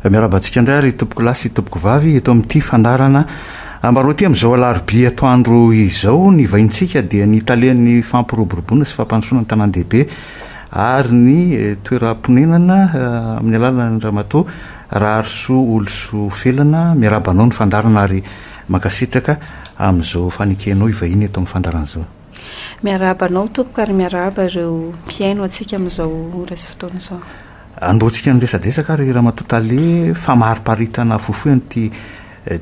Miarabantsika indray ary tompoko lasy tompoko vavy eto amin'ity fandarana Ambarao ty amin'izao alarobia atoandro izao ny vaintsika dia ny italian'ny fampiroboroboana sy fampandrosoana ny tanàn-dehibe ary ny toeram-ponenana amin'ny alalan'ny ramatoa Raharisoa OLISOA Felana miarabanao ny fandarana ary makasitraka amin'izao fanikenao ivahiny eto amin'ny fandarana izao. Miarabanao tompoko ary miaraba ireo mpiaino atsika amin'izao resy fotoana izao. Androantsika ny resadresaka ary ramatoa Tale fa mahariparitana fofoany ty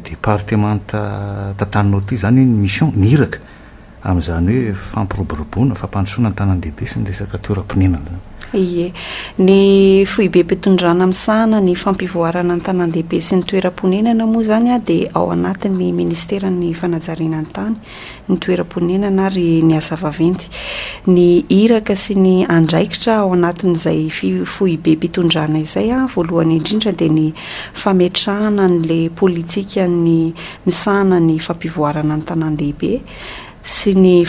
départementa tantaninao ty zany ny mission niraka amin'izany hoe fampiroboroboana fampandrosoana ny tanàn-dehibe sy ny resaka toeram-ponenana. Ie, ny foibe mpitondrana amin'sana ny fampivoarana ny tanàn-dehibe sy ny toeram-ponenana moa zany dia ao anatin'ny ministeran'ny fanajariana ny tany, ny toeram-ponenana ary ny asa vaventy. Ny iraka sy ny andraikitra ao anatin'izay foibe mpitondrana izay voalohany indrindra dia ny fametrahana n'le politika ny misana ny fampivoarana ny tanàn-dehibe sy ny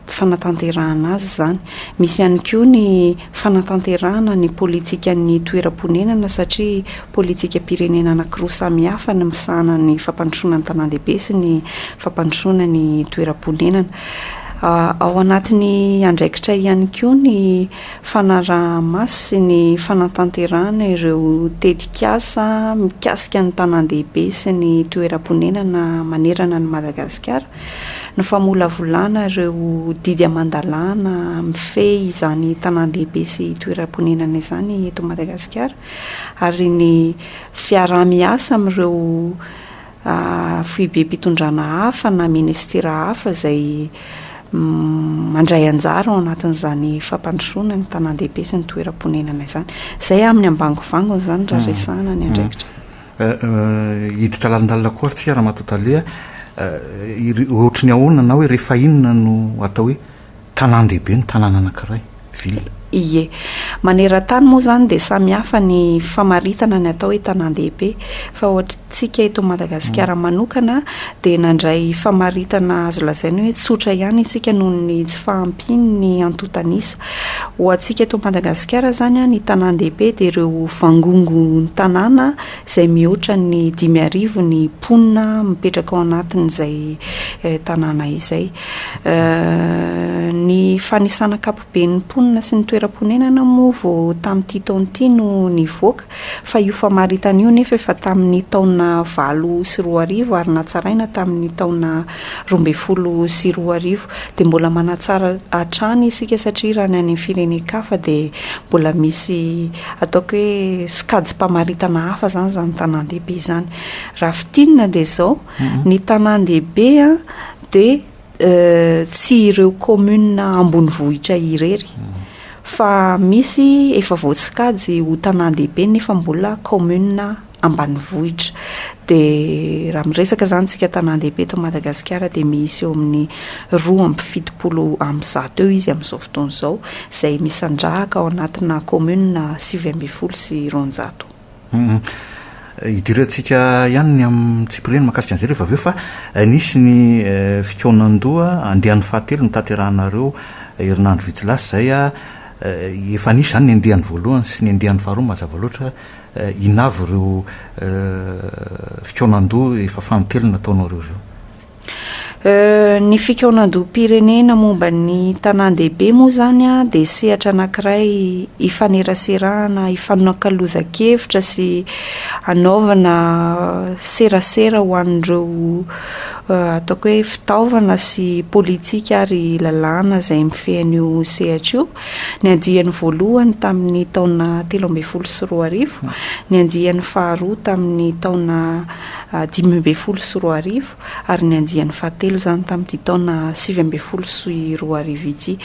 fanatanterahana azy zany. Misy ihany koa ny fanatanterahana ny politika ny toeram-ponenana satria politika pirenena anankiroa samihafa ny misana ny fampandrosoana ny tanàn-dehibe sy ny fampandrosoana ny toeram-ponenana. Ao anatin'ny andraikitra ihany koa ny fanaraha-maso sy ny fanatanterahana ireo tetikasa mikasika ny tanàn-dehibe sy ny toeram-ponenana manerana ny Madagasikara. Ny famolavolana ireo didy amandalana mifehy izany tanàn-dehibe sy toeram-ponenana izany eto Madagasikara ary ny fiarah-miasa amin'ireo foibe mpitondrana hafa na ministera hafa izay mandray anjara ao anatin'izany fampandrosoana ny tanàn-dehibe sy ny toeram-ponenana izany. Izay amin'ny ambangovangony zany raha resahana ny andraikitra. Hiditra lalandalina koa tsika ramatoa Tale ohatry ny ahoana na hoe rehefa inona no atao hoe tanàn-dehibe ny tanàna anankiray Villes. Ie, maneran-tany moa zany dia samihafa ny famaritana ny atao hoe tanàn-dehibe fa ohatritsika eto Madagasikara manokana dia nandray famaritana azo lazaina hoe tsotra ihany isika noho ny tsy fahampiny ny antotanisa. Ho antsika eto Madagasikara zany ny tanàn-dehibe dia ireo vangongo ny tanàna izay mihoatra ny 5,000 ny mponina mipetraka ao anatin'izay tanàna izay. Ny fanisana kapoben'ny mponina sy ny toeram-ponenana moa vao tamin'ity taon'ity no nivoaka fa io famaritana io nefa efa tamin'ny taona 9 sy 20 ary natsaraina tamin'ny taona 12 sy 20 dia mbola manatsara hatrany isika satria raha ny any firenekafa dia mbola misy ataoko hoe sokajim-pamaritana hafa zany zany tanàn-dehibe zany. Raha fitinina dia zao ny tanàn-dehibe dia tsy ireo commune ambonivohitra irery fa misy efa voatsikajy ho tanàn-dehibe nefa mbola commune ambanivohitra. Dia raha miresaka zany tsika tanàn-dehibe eto Madagasikara dia misy eo amin'ny 270 eo izy amin'izao fotoana izao izay misandrahaka ao anatina commune 8 sy 200. Hidirantsika ihany ny amin'ny tsipireny makasika an'izay rehefa aveo fa nisy ny fikaonandoha andehan'ny fahatelo ny tanterahanareo herinandro vitsilasy zay efa nisy zany ny andehan'ny voalohany sy ny andehan'ny faharoa mazava loatra inavo ireo fikaonandoha efa fanontelo nataonareo zao. Ny fikaonan-doham-pirenena momba ny tanàn-dehibe moa zany dia sehatra anankiray ifaneraserahana ifanankalozan-kevitra sy anaovana serasera ho an'ireo ataoko hoe fitaovana sy politika ary lalàna izay mifehan'io sehatra io. Ny andihan'ny voalohany tamin'ny taona 13 sy 20, ny andihan'ny faharoa tamin'ny taona 15 sy 20 ary ny andihan'ny fahatelo zany tamin'ity taona 17 sy 20 ity.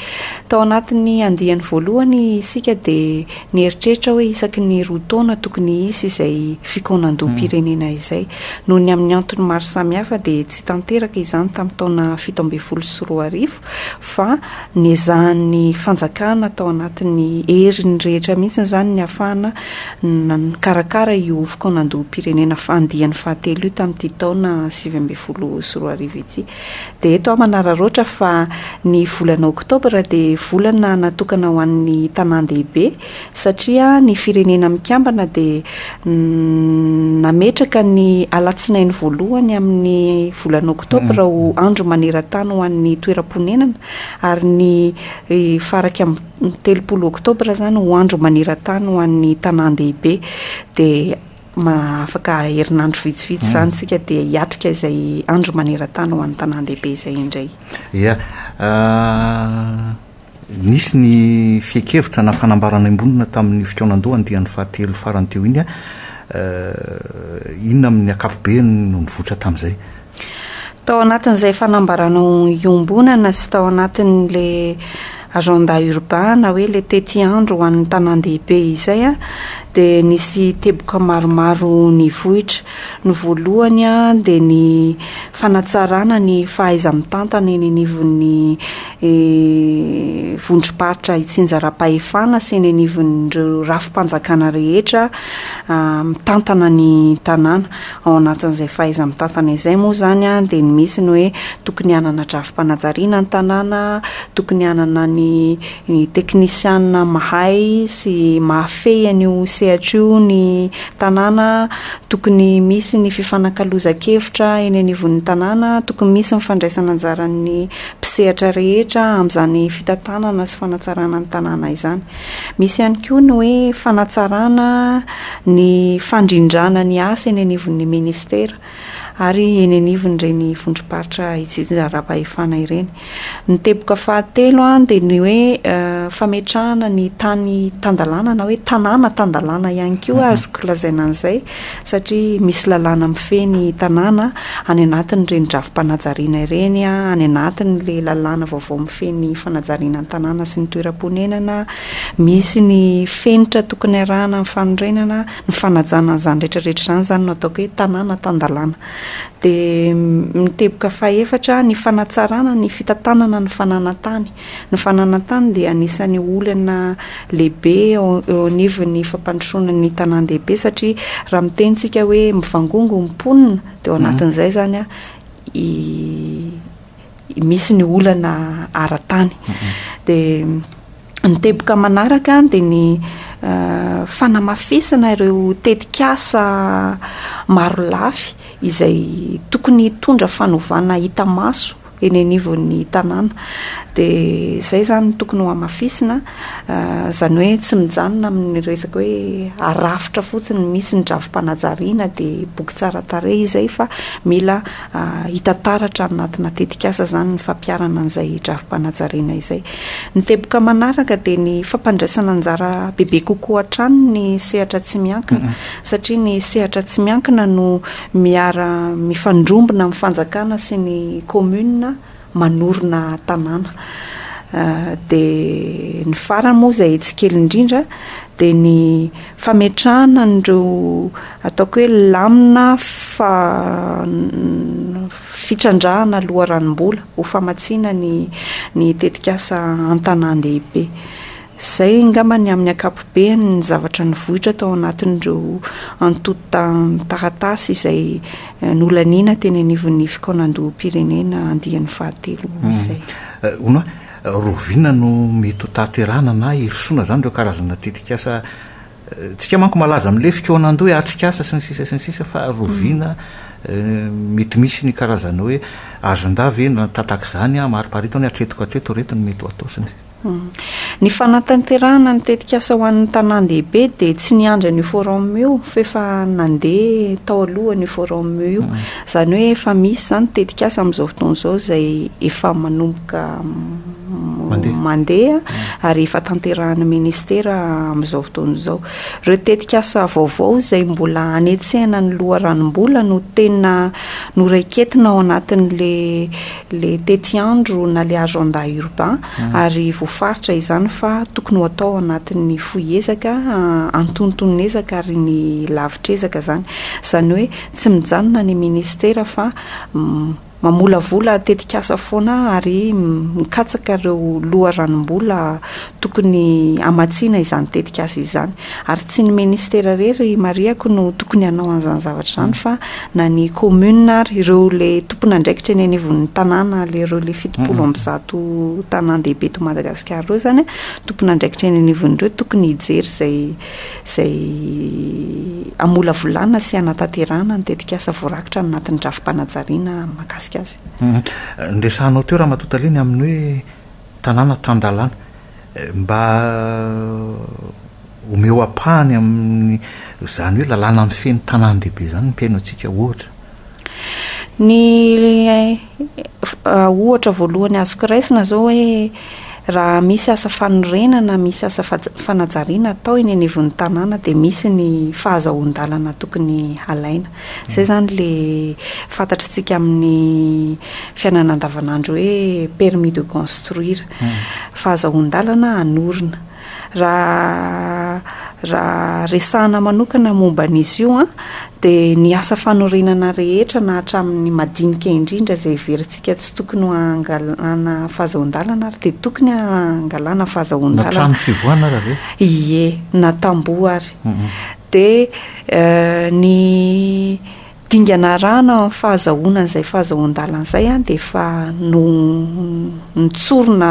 Tao anatin'ny andihan'ny voalohany isika dia nieritreritra hoe isaky ny 2 taona tokony hisy izay fikaonan-doham-pirenena izay noho ny amin'ny antony maro samihafa dia tsy tanteraka izany tamin'ny taona 17 fa niezahan'ny fanjakana tao anatin'ny heriny rehetra mihitsy zany ny afahana karakara io fokonandoam-pirenena andian'ny fahatelo io tamin'ity taona 17 ity. Dia eto manararoatra fa ny volana oktobra dia volana natokana ho an'ny tanan-dehibe satria ny firenena mikambana dia nametraka ny alatsinainy voalohany amin'ny volana oktobra ho andro maneran-tany ho an'ny toeram-ponenana ary ny faraka amin'ny 30 oktobra zany ho andro maneran-tany ho an'ny tanan-dehibe dia afaka herinandro vitsivitsy zany tsika dia hiatrika izay andro maneran-tany ho an'ny tanan-dehibe izay indray. Ia nisy ny fiekevitra na fanambarana ambonina tamin'ny fikaonan-doha andian'ny fahatelo farany teo iny inona amin'ny akapobe no nivoatra tamin'izay? Tao anatin'izay fanambarana iombonana sy tao anatin'le agenda urbain na hoe le tety-andro ho an'ny tanan-dehibe izay dia nisy teboka maromaro ny vohitra. Ny voalohany dia ny fanatsarana ny fahaiza-mitantana eny anivon'ny vondrom-paritra itsinjaram-pahefana sy eny anivon'ireo rafim-panjakana rehetra mitantana ny tanàna. Ao anatin'izay fahaiza-mitantana izay moa zany dia misy ny hoe tokony hanana drafim-panajariana ny tanàna, tokony hanana ny teknisiana mahay sy mahafehy an'io sehatra ny tanàna, tokony misy ny fifanankalozan-kevitra eny anivon'ny tanàna, tokony misy ny fandraisana anjaran'ny mpisehatra rehetra amin'izany fitantanana sy fanatsarana ny tanàna izany. Misy ihany koa ny hoe fanatsarana ny fandrindrana ny asa eny anivon'ny ministera ary eny anivon'ireny vondrom-paritra itsinjaram-pahefana ireny. Ny teboka fahatelo dia ny hoe fametrahana ny tany tandalana na hoe tanàna tandalana ihany koa azoko lazaina an'izay satria misy lalàna mifeny tanàna any anatin'ireny drafim-panajariana ireny, any anatin'le lalàna vaovao mifeny fanajariana ny tanàna sy ny toeram-ponenana, misy ny fenitra tokony arahana ny fanorenana, ny fanajana an'izany rehetrarehetra izany zany no ataoko hoe tanàna tandalana. Dia miteboka fahaefatra ny fanatsarana ny fitantanana ny fananantany. Ny fananantany dia anisan'ny olana lehibe eo anivon'ny fampandrosoana ny tanan-dehibe satria raha mitentsika hoe mivangongo mponina dia ao anatin'izay zany misy ny olana ara-tany. Dia ny teboka manaraka dia ny fanamafisana ireo tetikasa maro lafy izay tokony hitondra fanovana hita maso eny anivon'ny tanàna. Dia izay zany tokony ho amafisina zany hoe tsy mijanona amin'ny resaka hoe arafitra fotsiny misy ny drafim-panajariana dia boky tsara tarehy izay fa mila hitantaratra anatina tetikasa zany ny fampiarana an'izay drafim-panajariana izay. Ny teboka manaraka dia ny fampandraisana anjara bebe kokoa hatrany ny sehatra tsy miankina satria ny sehatra tsy miankina no mifandrombona amin'ny fanjakana sy ny commune manorina tanàna. Dia ny farany moa izay tsikely indrindra dia ny fametrahana n'ireo ataoko hoe lamina fitrandrahana loharanom-bola ho famatsiana ny tetikasa an-tanan-dehibe. Izay ngambany amin'ny ankapobeny ny zavatra nivohitra tao anatin'ireo antototaratasy izay nolaniana teny anivon'ny fikaonan-doham-pirenena andian'ny fahatelo izay. Ona roviana no mety ho taterana na hirosona zany ireo karazana tetikasa tsika manko malaza amin'le fikaonan-doha hoe atrikasa sy ny sisa fa roviana mety misy ny karazana hoe azon-davy na tatak'izany mariparito ny atretiko reto ny mety ho atao sy ny sisa. Ny fanatanterahana ny tetikasa ho an'ny tanan-dehibe dia tsy niandra ny forum io fa efa nandeha tao aloha ny forum io. Zany hoe efa misy zany tetikasa amin'izao fotoana izao izay efa manomboka mandeha ary efa tanterahana ministera amin'izao fotoana izao. Ireo tetikasa vaovao izay mbola anetsehana ny loharanom-bola no tena noraiketina ao anatin'le tety-andro na le agenda urbain ary voafaritra izany fa tokony ho atao anatin'ny foiezaka antonontononezaka ary ny lavitrezaka zany hoe tsy mijanona ny ministera fa mamolavola tetikasa foana ary mikatsaka reo loharanombola tokony amatsiana izany tetikasa izany ary tsy ny ministera rery mariako no tokony hanao an'izany zavatra zany fa na ny commune ary ireo le tompona andraikitra eny anivon'ny tanàna ireo le 70 tanàn-dehibe to Madagasikara reo zany tompona andraikitra eny anivon'ireo tokony hijery zay amolavolana sy anatanterahana ny tetikasa voarakitra anatin'ny drafim-panajariana mahakasika azy. Ndesahanao teo raha matotaleny amin'ny hoe tanàna tandalana mba omeo apahany amin'ny zany hoe lalàna amin'ny feno tanàn-dehibe zany mpiaino antsika ohatra. Ny ohatra voalohany azoko raisina zao hoe raha misy asa fanorenana misy asa fanajariana atao eny anivon'ny tanàna dia misy ny fahazoan-dalana tokony alaina. Zay zany le fantatritsika amin'ny fiainana andavanandro hoe permis de construire, fahazoan-dalana hanorina. Raha resahana manokana momba an'izy io dia ny asa fanorenana rehetra na hatramin'ny madinika indrindra izay heverintsika tsy tokony hangalana fahazoan-dalana ary dia tokony hangalana fahazoan-dalana. Na trano fivoahana raha ve? Ie, na tamboho ary. Dia ny dingana rano fahazahoana izay fahazoan-dalana izay dia efa nitsorona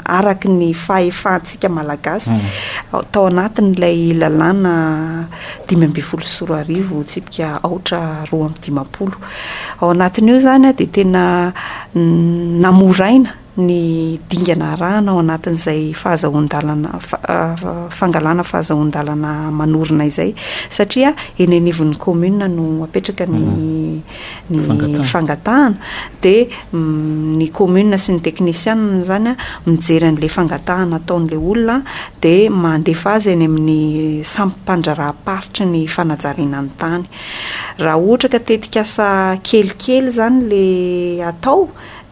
araky ny fahefantsika malagasy tao anatin'ilay lalàna 524 tsipika 420. Ao anatin'io zany dia tena namoraina ny dingana rano ao anatin'izay fahazoan-dalana fangalana fahazoan-dalana manorina izay satria eny anivon'ny commune no apetraka ny fangatahana dia ny commune sy ny teknisianina zany mijery an'ilay fangatahana ataon'ilay olona dia mandefa azy eny amin'ny sampam-pandraraha-paritry ny fanajariana ny tany. Raha ohatra ka tetikasa kelikely zany le atao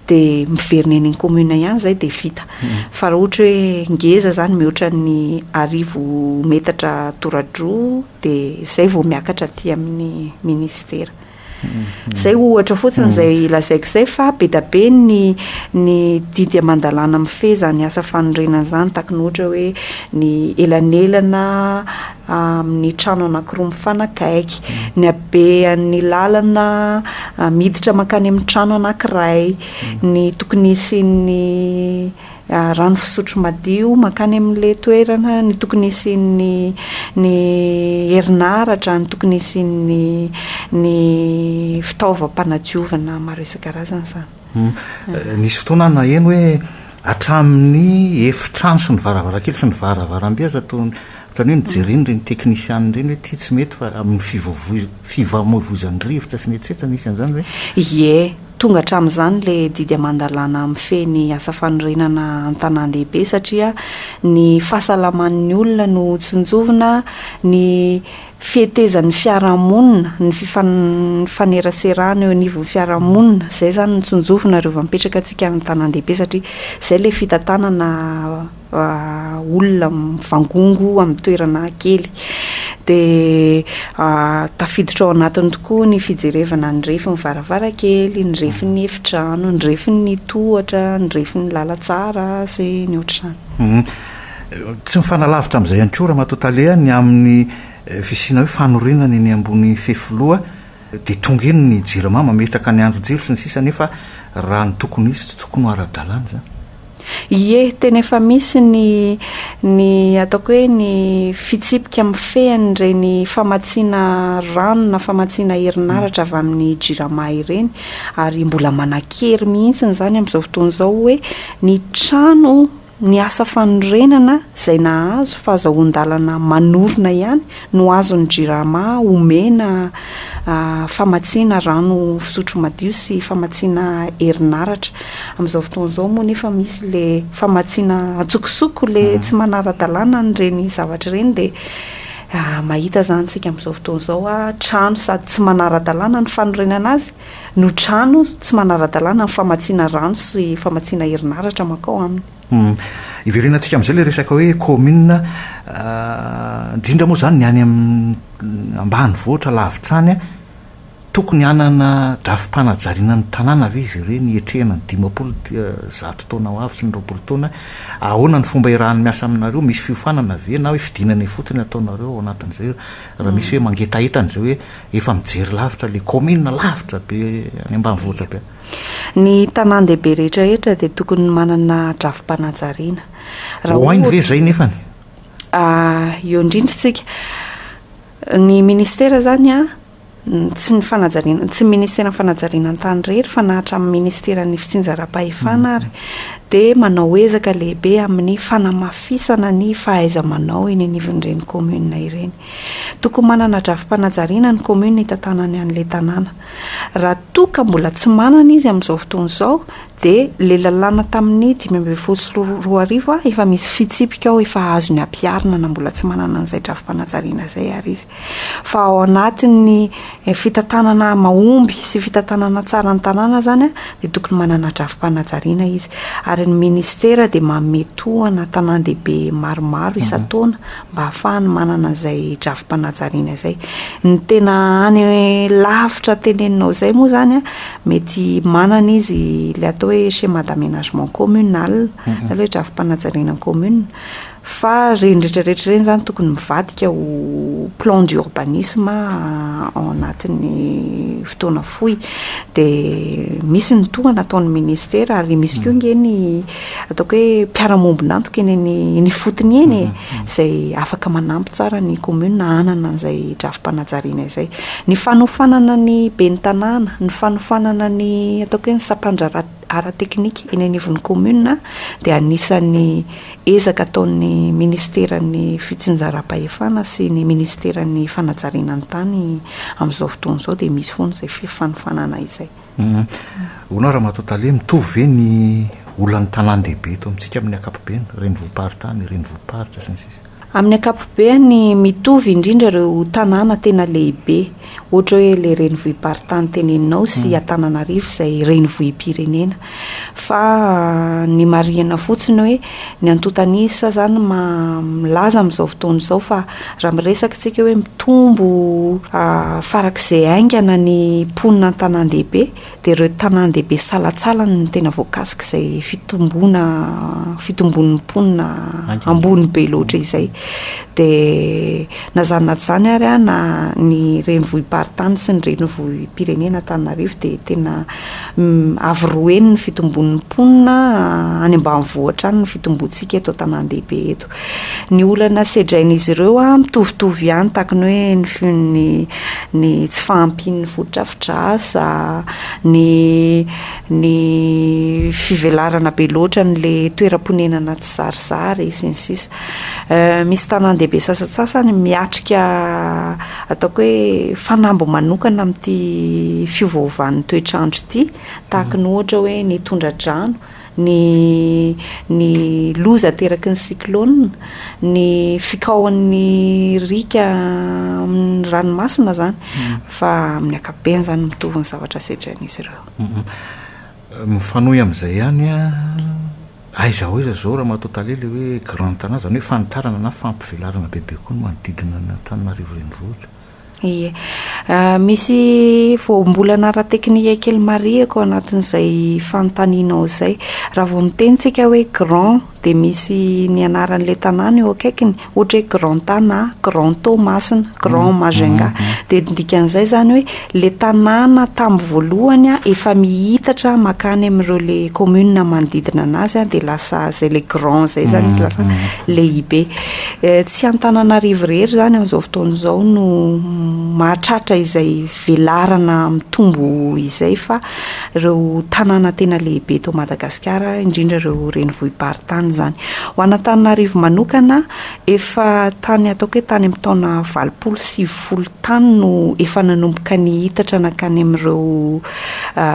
dia miverina eny commune ihany zay dia vita. Fa raha ohatra hoe ngeza zany mihoatra ny 10 metatra toradroa dia zay vao miakatra aty amin'ny ministera. Zay ohatra fotsiny zay lazaiko zay fa be da be ny didy amandalana mifeza ny asa fanorenana zany tahaka ny ohatra hoe ny elanelana amin'ny trano anankiroa mifanakaiky, ny habean'ny lalana miditra makany amin'ny trano anankiray, ny tokony isin'ny rano fisotro madio makany amin'ilay toerana, ny tokony isin'ny herinaratra, ny tokony isin'ny ny fitaovam-panadiovana maro isan-karazany zany. Nisy fotoana naheno hoe hatramin'ny efitrano sy ny varavarakely sy ny varavarambe aza tony hoe nijereny reny teknisiany reny hoe ity tsy mety fa amin'ny fifamoivoizan'ny rivotra sy ny etsetsa nisy an'izany hoe? Ie, tonga hatramin'izany le didy amandalana mifeny asa fanorenana an-tanàn-dehibe satria ny fahasalaman'ny olona no tsonjovina, ny fihetezan'ny fiarahamonina, ny faneraseraana eo anivon'ny fiarahamonina, zay zany ny tsonjovina rehefa mipetraka antsika amin'ny tanàn-dehibe satria zay le fitantanana olona mivangongo amin'ny toerana kely dia tafiditra ao anatiny tokoa ny fijerevana ny refin'ny varavarakely, ny refin'ny efitrano, ny refin'ny tohatra, ny refin'ny lalantsara sy ny ohatr'izany. Tsy mifanalavitra amin'izay ihany koa raha matotalea ny amin'ny fisina hoe fanorenana eny ambony fefoloha dia tonga eny ny jirama mametraka ny andro jiro sy ny sisa nefa raha ny tokony izy tsy tokony ara-dalàna zany. Ie, tena efa misy ny ataoko hoe ny fitsipika mifehany ireny famatsiana rano na famatsiana herinaratra avy amin'ny jirama ireny ary mbola manan-kery mihitsy zany amin'izao fotoana izao hoe ny trano ny asa fanorenana izay nahazo fahazoan-dalana manorina ihany no azon'ny jirama omena famatsiana rano fisotro madio sy famatsiana herinaratra. Amin'izao fotoana izao moa nefa misy le famatsiana atsokosoko le tsy manara-dalàna nyreny zavatra ireny dia mahita zany tsika amin'izao fotoana izao trano sady tsy manara-dalàna ny fanorenana azy no trano tsy manara-dalàna ny famatsiana rano sy famatsiana herinaratra makao aminy. Iverenantsika amin'izay le resaka hoe commune indrindra moa zany ny any ambany vohitra lavitra any tokony hanana drafim-panajariana ny tanàna ve izy ireny etrehana ny 100 taona ho avy sy ny 20 taona ahoana ny fomba irahany miasa aminareo misy fiofanana ve na hoe fidinana fotony ataonareo ao anatin'izay raha misy hoe mangetahitany zay hoe efa mijery lavitra le commune lavitra be any ambanivohitra be ny tanàn-dehibe rehetrarehetra dia tokony manana drafim-panajariana hoainy ve zay nefany eo indrindratsika ny ministera zany tsy ny fanajariana tsy ministera ny fanajariana ny tany rehetra fa nahatra amin'ny ministera ny fitsinjaram-pahefana ary dia manao ezaka lehibe amin'ny fanamafisana ny fahaiza-manao eny anivon'ireny commune ireny. Tokony manana drafim-panajariana ny commune hitantanany an'ilay tanàna. Raha toa ka mbola tsy manana izy amin'izao fotoana izao dia le lalàna tamin'ny 2024 efa misy fitsipika ao efa azony ampiarina na mbola tsy manana an'izay drafim-panajariana izay ary izy. Fa ao anatin'ny fitantanana mahomby sy fitantanana tsara ny tanàna zany dia tokony manana drafim-panajariana izy. Ary ny ministera dia mametohana tanàn-dehibe maromaro isan-taona mba ahafahany manana izay drafim-panajariana izay. Ny tena any lavitra teneninao izay moa zany mety manana izy le atao hoe schéma d'aménagement communal na hoe drafim-panajariana commune fa reny rehetrarehetra reny zany tokony mivadika ho plan d'urbanisme ao anatin'ny fotoana fohy dia misy ny toa nataon'ny ministera ary misy koa ngeny ataoko hoe mpiara-mombona antoka eny ny fotony eny izay afaka manampy tsara ny commune hanana an'izay drafim-panajariana izay. Ny fanofanana ny ben'ny tanàna, ny fanofanana ny ataoko hoe ny sapandra ara-teknika eny anivon'ny commune dia anisan'ny ezaka ataon'ny ministeran'ny fitsinjaram-pahefana sy ny ministeran'ny fanajariana ny tany amin'izao fotoana izao dia misy foana izay fanofanana izay. Honao raha matotale mitovy ve ny olany tanàn-dehibe eto amintsika amin'ny ankapobeny reny voaparitany reny voaparitra sy ny sisa? Amin'ny ankapobeny mitovy indrindra ireo tanàna tena lehibe ohatra hoe le renivohim-paritany teneninao sy Antananarivo izay renivohim-pirenena fa ny marihana fotsiny hoe ny Antotanisa zany milaza amin'izao fotoana izao fa raha miresaka tsika hoe mitombo farak'izay aingana ny mponina tanàn-dehibe dia ireo tanàn-dehibe salatsalany ny tena voakasika izay fitombon'ny mponina ambony be loatra izay dia nazanona zany ary na ny renivohim-paritany sy ny renivohim-pirenena Antananarivo dia tena avroeny ny fitombon'ny mponina any ambanivohitra any ny fitombontsika eto tanàn-dehibe eto. Ny olana sedrain'izy ireo mitovitovy ihany tahakany hoe ny tsy fahampian'ny foto-drafitr'asa ny fivelarana be loatra n'le toeram-ponenana tsy zarizary sy ny sisa. Misy tanàn-dehibe sasatsasany miatrika ataoko hoe fanambo manokana amin'ity fiovaovan'ny toetrandro ity tahaka ny ohatra hoe ny tondra-drano ny loza teraky ny cyclone ny fikaohan'ny rika amin'ny ranomasina zany fa amin'ny ankapobeny zany mitovy ny zavatra sedrain'izy ireo. Mifanohy amin'izay ihany aiza zao raha matotale le hoe grand tanàna zany hoe fanitarana na fampivelarana bebe koa no manodidina ny Antananarivo renivohitra. Ie, misy voambolana ara-teknika kely mariako anatin'izay fanontanianao izay. Raha vao mitenitsika hoe grand dia misy ny anaran'ilay tanàna eo akaikiny ohatra hoe grand tana, grand tomasina, grand majenga dia dikan'izay zany hoe le tanàna tamin'ny voalohany efa mihitatra makany amin'ireo le commune manodidina anazy dia lasa zay le grand zay zany izy lasa lehibe. Tsy Antananarivo rehetra zany amin'izao fotoana izao no mahatratra izay velarana mitombo izay fa ireo tanàna tena lehibe eto Madagasikara indrindra ireo renivohim-paritany zany. Ho Antananarivo manokana efa tany ataoko hoe tany amin'ny taona 20-30 tany no efa nanomboka nihitatra nakany amin'ireo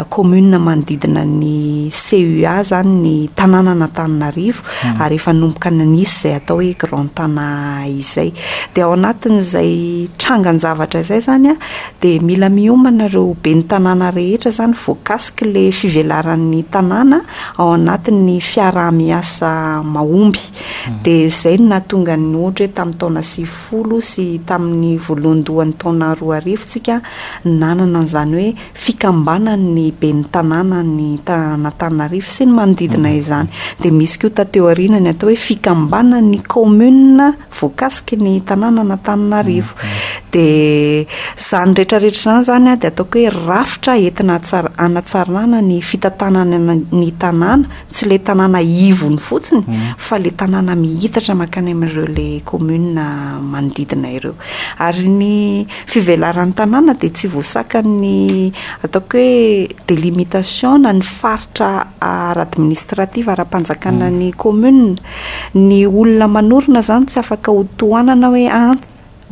commune manodidina ny CUA zany ny tanàna n'Antananarivo ary efa nanomboka nanisy izay atao hoe grand tana izay. Dia ao anatin'izay trangan-javatra izay zany dia mila miomana ireo ben'ny tanàna rehetra zany voakasika le fivelaran'ny tanàna ao anatin'ny fiaraha-miasa mahomby dia izay no nahatonga ny ohatra hoe tamin'ny taona 90 sy tamin'ny voalohandohan'ny taona 2000 nanana an'izany hoe fikambanany be ny tanàna ny Antananarivo sy ny manodidina izany dia misy koa tateo aoriana ny atao hoe fikambanany commune voakasiky ny tanàna Antananarivo dia izany rehetrarehetra izany dia ataoko hoe rafitra entina anatsarana ny fitantanana ny tanàna tsy ilay tanàna ivony fotsiny fa ilay tanàna mihitatra makany amin'ireo ilay commune manodidina ireo ary ny fivelaran'ny tanàna dia tsy voasakany ataoko hoe délimitation na ny faritra ara-administrative ara-panjakana ny commune ny olona manorina izany tsy afaka hotohanana hoe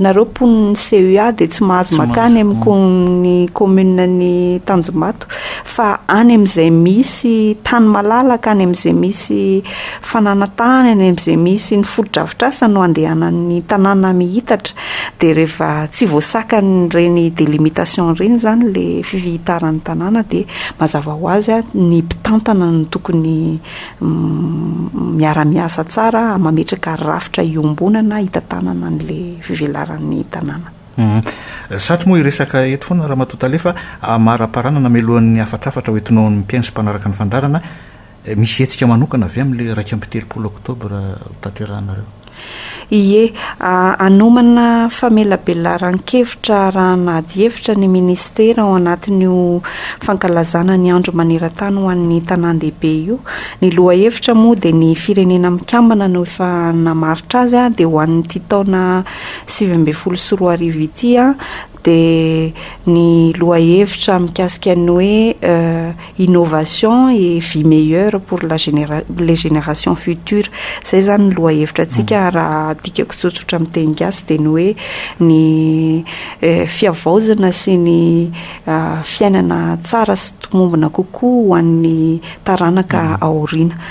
nareo poniny CEA dia tsy mahazo makany amin'ny commune ny Tanjombato fa any amin'izay misy tany malalaka any amin'izay misy fananantany any amin'izay misy ny fotodrafitrasa no andehanan'ny tanàna mihitatra dia rehefa tsy voasakany reny délimitation reny izany ilay fivihitaran'ny tanàna dia mazava ho azy ny mpitantana no tokony miara-miasa tsara mametraka rafitra iombonana hitantanana n'ilay fivelaran'ny tanàna. Satria moa iresaka eto foana raha matotalefa mara-parana namelohan'ny afatrafatra hoentinao ny mpiaino sy mpanaraka ny fandarana misy hetsika manokana avy amin'ilay 2 oktobra tanteranareo. Ie, anomana famelabelaran-kevitra raha nahady hevitra ny ministera ao anatin'io fankalazana ny andro maneran-tany ho an'ny tanàn-dehibe io. Ny loha hevitra moa dia ny firenena mikambana no efa namaritra azy dia ho an'ny taona 2024 ity dia ny loha hevitra mikasika ny hoe innovation et vie meilleure pour les générations futures. Izay zany ny loha hevitra antsika raha tikako tsotsotra amin'ny teny gasy dia ny hoe ny fiavaozana sy ny fiainana tsara sy tomombona kokoa ho an'ny taranaka aoriana.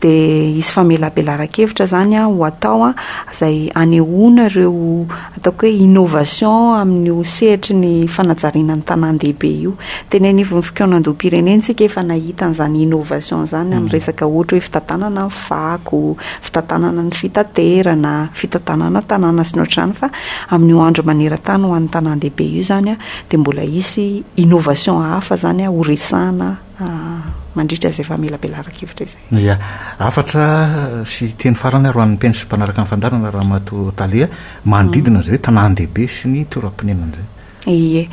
Dia isy famelabelaran-kevitra zany ho atao izay anehoana ireo ataoko hoe innovation amin'ny sehatra ny fanajariana ny tanàn-dehibe io. Teny anivon'ny fikaonan-doha-pirenentsika efa nahita an'izany innovation zany amin'ny resaka ohatra hoe fitantanana ny fako, fitantanana ny fitaterana, fitantanana tanàna sy ny ohatrany fa amin'ny andro maneran-tany ho an'ny tanàn-dehibe io zany dia mbola isy innovation hafa zany ho resahana mandritra izay famelabelaran-kevitra izay. Ia, afatra sy teny farany aro an'ny mpiaino sy mpanaraka ny fandarana raha matotalia manodidina izay hoe tanàn-dehibe sy ny toeram-ponenana izay. Ie,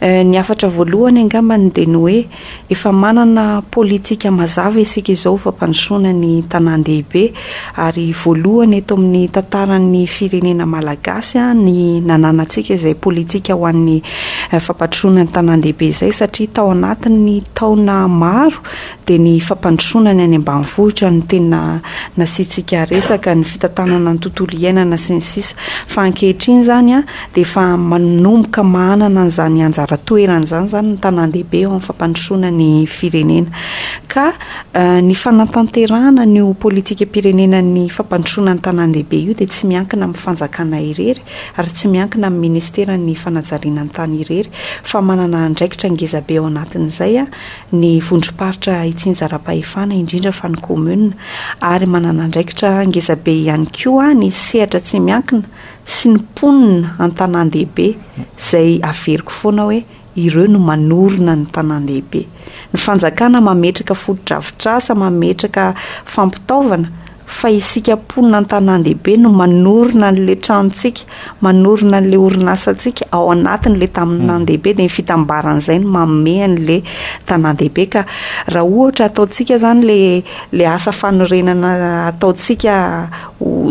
ny afatra voalohany angambany dia ny hoe efa manana politika mazava isika izao fampandrosoana ny tanàn-dehibe ary voalohany eto amin'ny tantaran'ny firenena malagasy ny nananantsika izay politika ho an'ny fampandrosoana ny tanàn-dehibe izay satria tao anatin'ny taona maro dia ny fampandrosoana ny any ambanivohitra no tena nasiantsika resaka ny fitantanana ny tontolo iainana sy ny sisa fa ankehitriny izany dia efa manomboka manana an'izany anjara toerana zany ny tanàn-dehibe eo amin'ny fampandrosoana ny firenena ka ny fanatanterahana ny politika pirenena ny fampandrosoana ny tanàn-dehibe io dia tsy miankina amin'ny fanjakana irery ary tsy miankina amin'ny ministera ny fanajariana ny tany irery fa manana andraikitra ngezabe ao anatin'izay ny vondrom-paritra itsinjaram-pahefana indrindra fa ny commune ary manana andraikitra ngezabe ihany koa ny sehatra tsy miankina sy ny mponina an-tanàn-dehibe izay averiko foana hoe ireo no manorina ny tanàn-dehibe. Ny fanjakana mametraka fotodrafitrasa, mametraka fampitaovana fa isika mponina an-tanàn-dehibe no manorina n'ilay tranontsika, manorina n'ilay orinasantsika ao anatin'ilay tanàn-dehibe dia ny fitambaran'izay no manome an'ilay tanàn-dehibe ka raha ohatra ataontsika zany ilay asa fanorenana ataontsika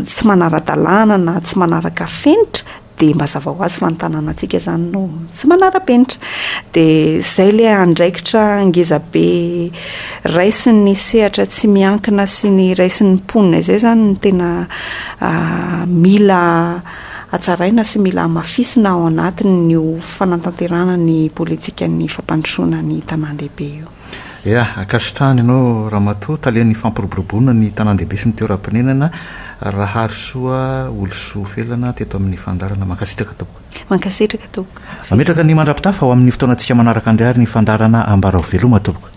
tsy manara-dalàna na tsy manaraka fenitra dia mazava ho azy fa ny tanànantsika zany no tsy manara-penitra dia izay ilay andraikitra ngezabe raisin'ny sehatra tsy miankina sy ny raisin'ny mponina izay zany no tena mila atsaraina sy mila mafisina ao anatin'ny fanatanterahana ny politika ny fampandrosoana ny tanàn-dehibe io. Ia, akasitrahany ianao Ramatoa talian'ny fampiroboroboana ny tanàn-dehibe sy ny toeram-ponenana Raharisoa OLISOA Felana teto amin'ny fandarana mankasitraka tompoko. Mankasitraka tompoko. Mametraka ny mandrapitafa ho amin'ny fotoanantsika manaraka andray ary ny fandarana Ambarao veloma tompoko.